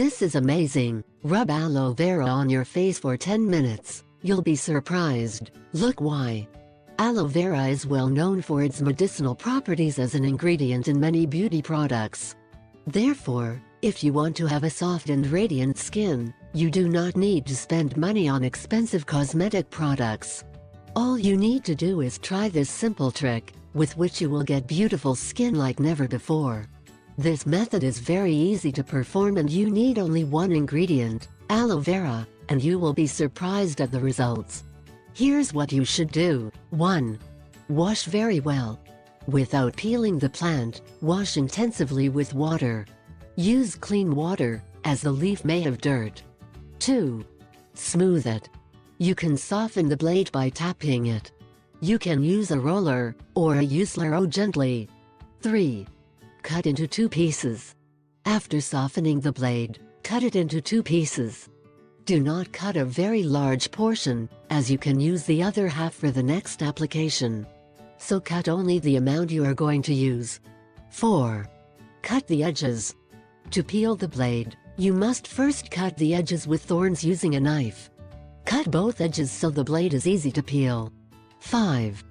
This is amazing. Rub aloe vera on your face for 10 minutes. You'll be surprised. Look why. Aloe vera is well known for its medicinal properties as an ingredient in many beauty products. Therefore, if you want to have a soft and radiant skin, you do not need to spend money on expensive cosmetic products. All you need to do is try this simple trick, with which you will get beautiful skin like never before. This method is very easy to perform and you need only one ingredient, aloe vera, and you will be surprised at the results. Here's what you should do. 1. Wash very well. Without peeling the plant, wash intensively with water. Use clean water, as the leaf may have dirt. 2. Smooth it. You can soften the blade by tapping it. You can use a roller, or a uselero gently. 3. Cut into 2 pieces. After softening the blade, cut it into 2 pieces. Do not cut a very large portion, as you can use the other half for the next application. So cut only the amount you are going to use. 4. Cut the edges. To peel the blade, you must first cut the edges with thorns using a knife. Cut both edges so the blade is easy to peel. 5.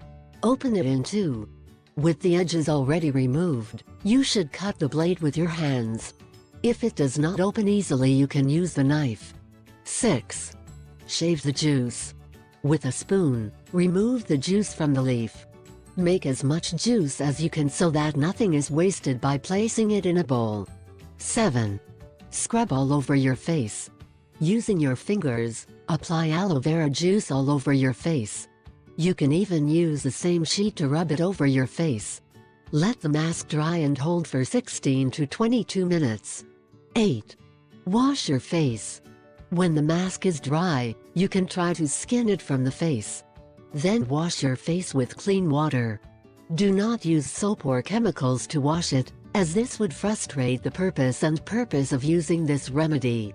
Open it in 2. With the edges already removed, you should cut the blade with your hands. If it does not open easily, you can use the knife. 6. Shave the juice. With a spoon, remove the juice from the leaf. Make as much juice as you can so that nothing is wasted by placing it in a bowl. 7. Scrub all over your face. Using your fingers, apply aloe vera juice all over your face. You can even use the same sheet to rub it over your face. Let the mask dry and hold for 16 to 22 minutes. 8. Wash your face. When the mask is dry, you can try to skin it from the face. Then wash your face with clean water. Do not use soap or chemicals to wash it, as this would frustrate the purpose of using this remedy.